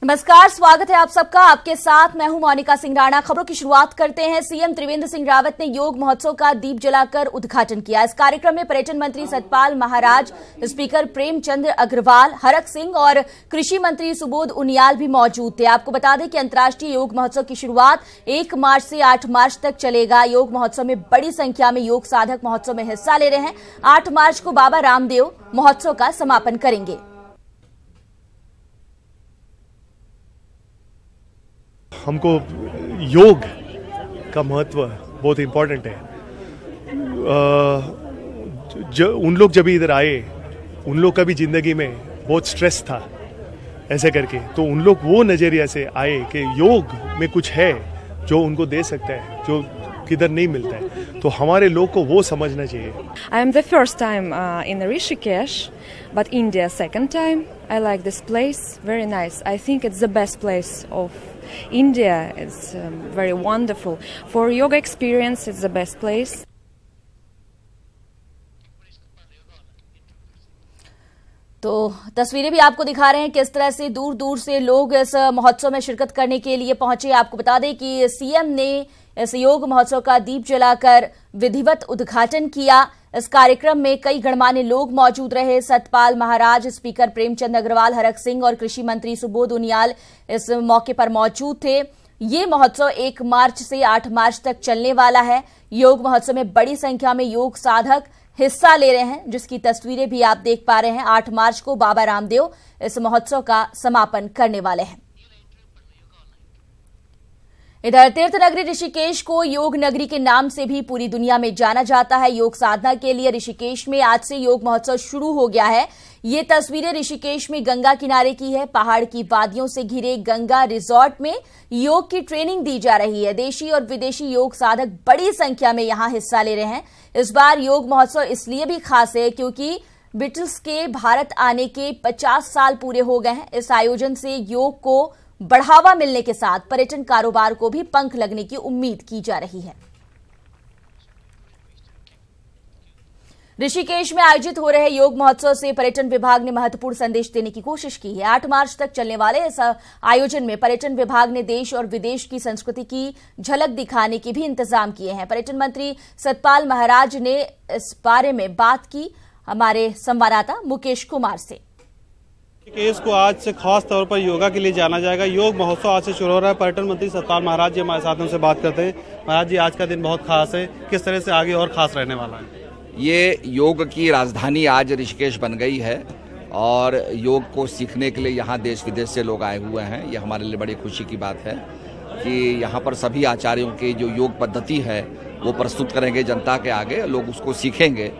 नमस्कार, स्वागत है आप सबका। आपके साथ मैं हूं मोनिका सिंह राणा। खबरों की शुरुआत करते हैं। सीएम त्रिवेंद्र सिंह रावत ने योग महोत्सव का दीप जलाकर उद्घाटन किया। इस कार्यक्रम में पर्यटन मंत्री सतपाल महाराज, स्पीकर प्रेमचंद अग्रवाल, हरक सिंह और कृषि मंत्री सुबोध उनियाल भी मौजूद थे। आपको बता दें कि अंतर्राष्ट्रीय योग महोत्सव की शुरुआत 1 मार्च से 8 मार्च तक चलेगा। योग महोत्सव में बड़ी संख्या में योग साधक महोत्सव में हिस्सा ले रहे हैं। 8 मार्च को बाबा रामदेव महोत्सव का समापन करेंगे। हमको योग का महत्व बहुत इम्पोर्टेंट है। उन लोग जब इधर आए, उन लोग का भी जिंदगी में बहुत स्ट्रेस था ऐसे करके, तो उन लोग वो नजरिया से आए कि योग में कुछ है जो उनको दे सकता है, जो किधर नहीं मिलता है। तो हमारे लोग को वो समझना चाहिए। I am the first time in Rishikesh, but India second time. I like this place, very nice. I think it's the best place of India. It's very wonderful. For yoga experience, it's the best place. तो तस्वीरें भी आपको दिखा रहे हैं किस तरह से दूर दूर से लोग इस महोत्सव में शिरकत करने के लिए पहुंचे। आपको बता दें कि सीएम ने इस योग महोत्सव का दीप जलाकर विधिवत उद्घाटन किया। इस कार्यक्रम में कई गणमान्य लोग मौजूद रहे। सतपाल महाराज, स्पीकर प्रेमचंद अग्रवाल, हरक सिंह और कृषि मंत्री सुबोध उनियाल इस मौके पर मौजूद थे। ये महोत्सव 1 मार्च से 8 मार्च तक चलने वाला है। योग महोत्सव में बड़ी संख्या में योग साधक हिस्सा ले रहे हैं, जिसकी तस्वीरें भी आप देख पा रहे हैं। 8 मार्च को बाबा रामदेव इस महोत्सव का समापन करने वाले हैं। इधर तीर्थ नगरी ऋषिकेश को योग नगरी के नाम से भी पूरी दुनिया में जाना जाता है। योग साधना के लिए ऋषिकेश में आज से योग महोत्सव शुरू हो गया है। ये तस्वीरें ऋषिकेश में गंगा किनारे की है। पहाड़ की वादियों से घिरे गंगा रिजॉर्ट में योग की ट्रेनिंग दी जा रही है। देशी और विदेशी योग साधक बड़ी संख्या में यहां हिस्सा ले रहे हैं। इस बार योग महोत्सव इसलिए भी खास है क्योंकि बीटल्स के भारत आने के 50 साल पूरे हो गए हैं। इस आयोजन से योग को बढ़ावा मिलने के साथ पर्यटन कारोबार को भी पंख लगने की उम्मीद की जा रही है। ऋषिकेश में आयोजित हो रहे योग महोत्सव से पर्यटन विभाग ने महत्वपूर्ण संदेश देने की कोशिश की है। 8 मार्च तक चलने वाले इस आयोजन में पर्यटन विभाग ने देश और विदेश की संस्कृति की झलक दिखाने के भी इंतजाम किए हैं। पर्यटन मंत्री सतपाल महाराज ने इस बारे में बात की हमारे संवाददाता मुकेश कुमार से। ऋषिकेश को आज से खास तौर पर योगा के लिए जाना जाएगा। योग महोत्सव आज से शुरू हो रहा है। पर्यटन मंत्री सतपाल महाराज जी हमारे साथ उनसे बात करते हैं। महाराज जी, आज का दिन बहुत खास है, किस तरह से आगे और खास रहने वाला है? ये योग की राजधानी आज ऋषिकेश बन गई है और योग को सीखने के लिए यहाँ देश विदेश से लोग आए हुए हैं। ये हमारे लिए बड़ी खुशी की बात है कि यहाँ पर सभी आचार्यों की जो योग पद्धति है वो प्रस्तुत करेंगे जनता के आगे, लोग उसको सीखेंगे।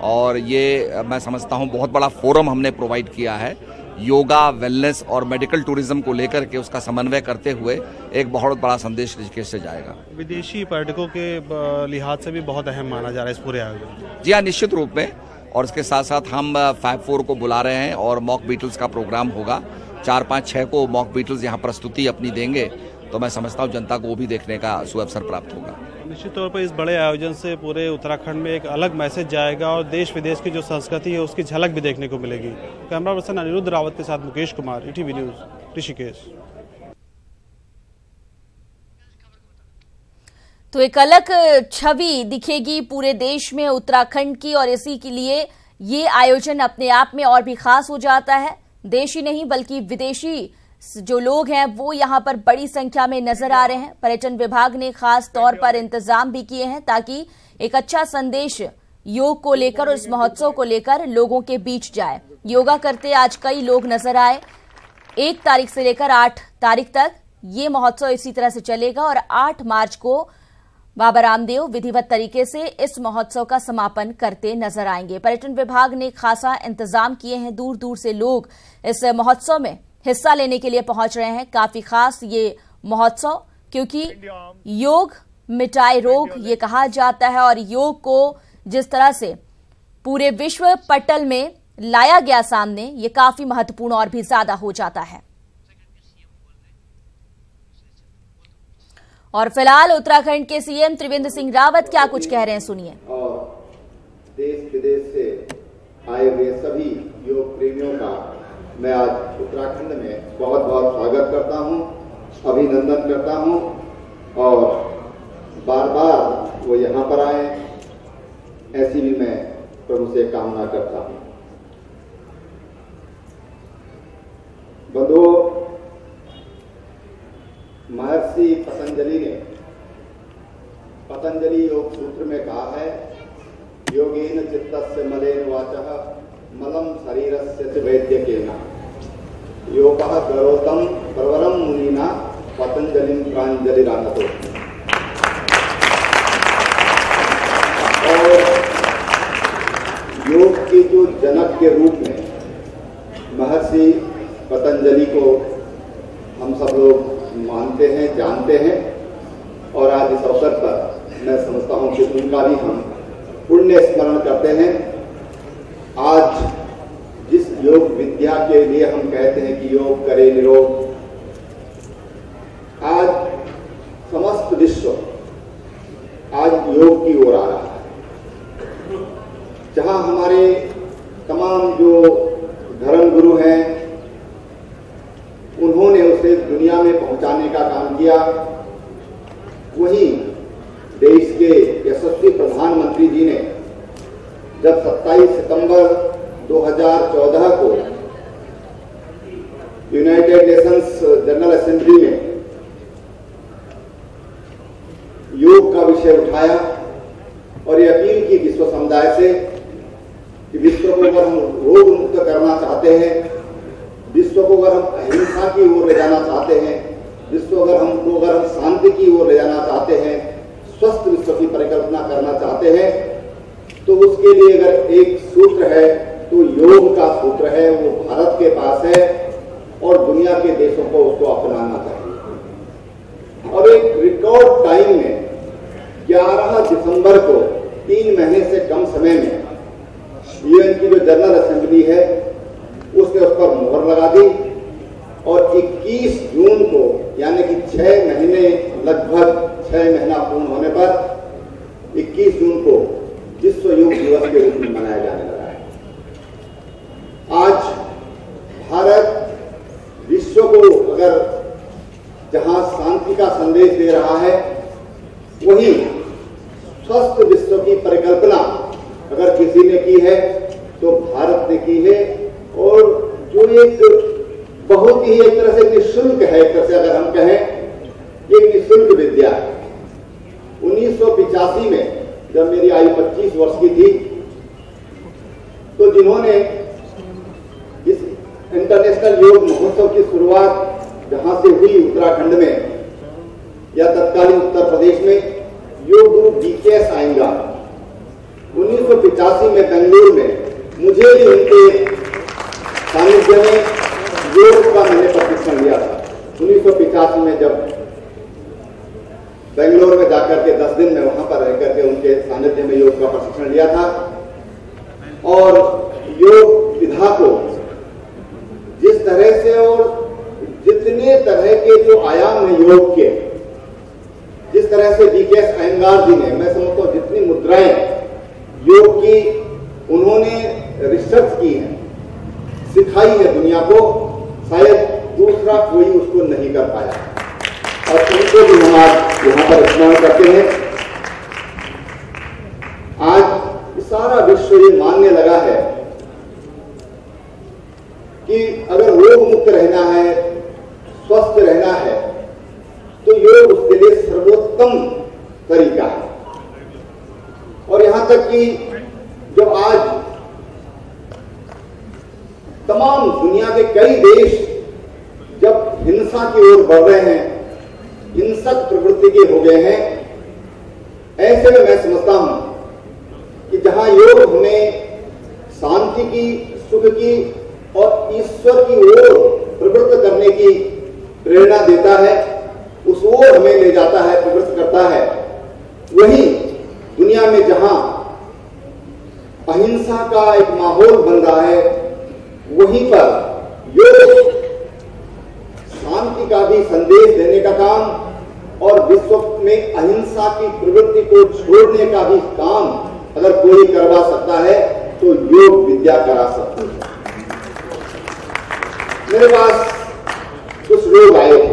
और ये मैं समझता हूँ बहुत बड़ा फोरम हमने प्रोवाइड किया है। योगा, वेलनेस और मेडिकल टूरिज्म को लेकर के उसका समन्वय करते हुए एक बहुत बड़ा संदेश ऋषिकेश से जाएगा। विदेशी पर्यटकों के लिहाज से भी बहुत अहम माना जा रहा है इस पूरे आयोजन। जी हाँ, निश्चित रूप में। और इसके साथ साथ हम 5-4 को बुला रहे हैं और मॉक बीटल्स का प्रोग्राम होगा। 4-5-6 को मॉक बीटल्स यहाँ प्रस्तुति अपनी देंगे, तो मैं समझता हूँ जनता को वो भी देखने का सुअवसर प्राप्त होगा। निश्चित तौर पर इस बड़े आयोजन से पूरे उत्तराखंड में एक अलग मैसेज जाएगा और देश विदेश की जो संस्कृति है उसकी झलक भी देखने को मिलेगी। कैमरा पर्सन अनिरुद्ध रावत के साथ मुकेश कुमार, ईटीवी न्यूज, ऋषिकेश। तो एक अलग छवि दिखेगी पूरे देश में उत्तराखंड की, और इसी के लिए ये आयोजन अपने आप में और भी खास हो जाता है। देश ही नहीं बल्कि विदेशी जो लोग हैं वो यहाँ पर बड़ी संख्या में नजर आ रहे हैं। पर्यटन विभाग ने खास तौर पर इंतजाम भी किए हैं ताकि एक अच्छा संदेश योग को लेकर और इस महोत्सव को लेकर लोगों के बीच जाए। योगा करते आज कई लोग नजर आए। 1 तारीख से लेकर 8 तारीख तक ये महोत्सव इसी तरह से चलेगा और 8 मार्च को बाबा रामदेव विधिवत तरीके से इस महोत्सव का समापन करते नजर आएंगे। पर्यटन विभाग ने खासा इंतजाम किए हैं। दूर दूर से लोग इस महोत्सव में हिस्सा लेने के लिए पहुंच रहे हैं। काफी खास ये महोत्सव क्योंकि योग मिटाए रोग ये कहा जाता है और योग को जिस तरह से पूरे विश्व पटल में लाया गया सामने, ये काफी महत्वपूर्ण और भी ज्यादा हो जाता है। और फिलहाल उत्तराखंड के सीएम त्रिवेंद्र सिंह रावत क्या कुछ कह रहे हैं, सुनिए। और देश विदेश से आए हुए सभी योग प्रेमियों का मैं आज उत्तराखंड में बहुत बहुत स्वागत करता हूं, अभिनंदन करता हूं और बार बार वो यहाँ पर आए, ऐसी भी मैं प्रभु से कामना करता हूं। बंधुओं, महर्षि पतंजलि ने पतंजलि योग सूत्र में कहा है, योगेन चित्तस्य मलेन वाचः मलम शरीरस्य वैद्यकेन योगः करोतं प्रवरं मुनिना पतंजलिं प्राञ्जलिरानतो। और योग के जो जनक के रूप में महर्षि पतंजलि को हम सब लोग मानते हैं, जानते हैं और आज इस अवसर पर मैं समझता हूं कि उनका भी हम पुण्य स्मरण करते हैं। आज जिस योग विद्या के लिए हम कहते हैं कि योग करे निरोग, आज समस्त विश्व आज योग की ओर आ रहा है। जहां हमारे तमाम जो धर्म गुरु हैं उन्होंने उसे दुनिया में पहुंचाने का काम किया, वहीं देश के यशस्वी प्रधानमंत्री जी ने जब 27 सितंबर 2014 को यूनाइटेड नेशंस जनरल असेंबली में योग का विषय उठाया और ये अपील की विश्व समुदाय से कि विश्व को अगर हम रोग मुक्त करना चाहते हैं, विश्व को अगर हम अहिंसा की ओर ले जाना चाहते हैं, विश्व को अगर हम शांति की ओर ले जाना चाहते हैं, स्वस्थ विश्व की परिकल्पना करना चाहते हैं, तो उसके लिए अगर एक सूत्र है तो योग का सूत्र है, वो भारत के पास है और दुनिया के देशों को उसको अपनाना चाहिए। और एक रिकॉर्ड टाइम में 11 दिसंबर को 3 महीने से कम समय में यूएन की जो जनरल असेंबली है उसने उस पर मुहर लगा दी और 21 जून को यानी कि 6 महीने, लगभग 6 महीना पूर्ण होने पर 21 जून को विश्व योग दिवस के रूप में मनाया जाने लगा है। आज भारत विश्व को अगर जहां शांति का संदेश दे रहा है, वहीं स्वस्थ विश्व की परिकल्पना अगर किसी ने की है तो भारत ने की है। और जो एक बहुत ही एक तरह से निःशुल्क है, एक तरह से अगर हम कहें, एक निःशुल्क विद्या है। 1985 में जब मेरी आयु 25 वर्ष की थी तो जिन्होंने इस इंटरनेशनल योग महोत्सव की शुरुआत जहां से हुई उत्तराखंड में या तत्कालीन उत्तर प्रदेश में, योग गुरु BKS आएंगर 1985 में बेंगलुरु में मुझे भी उनके सानिध्य में योग का मैंने प्रशिक्षण लिया था। 1985 में जब बेंगलोर में जाकर के 10 दिन में वहां पर रह करके उनके सानिध्य में योग का प्रशिक्षण लिया था। और योग विधा को जिस तरह से और जितने तरह के जो आयाम हैं योग के, जिस तरह से BKS आयंगार जी ने, मैं समझता हूं जितनी मुद्राएं योग की उन्होंने रिसर्च की है, सिखाई है दुनिया को, शायद दूसरा कोई उसको नहीं कर पाया और उनको भी हम आज यहां पर स्मरण करते हैं। आज सारा विश्व ये मानने लगा है कि अगर रोग मुक्त रहना है, स्वस्थ रहना है, तो योग उसके लिए सर्वोत्तम तरीका है। और यहां तक कि जब आज तमाम दुनिया के कई देश जब हिंसा की ओर बढ़ रहे हैं, हिंसक प्रवृत्ति के हो गए हैं, ऐसे में मैं समझता हूं कि जहां योग हमें शांति की, सुख की और ईश्वर की ओर प्रवृत्त करने की प्रेरणा देता है, उस ओर हमें ले जाता है, प्रवृत्त करता है, वही दुनिया में जहां अहिंसा का एक माहौल बन रहा है, वहीं पर योग शांति का भी संदेश देने का काम और विश्व में अहिंसा की प्रवृत्ति को छोड़ने का भी काम अगर कोई करवा सकता है तो योग विद्या करा सकती है। मेरे पास कुछ लोग आए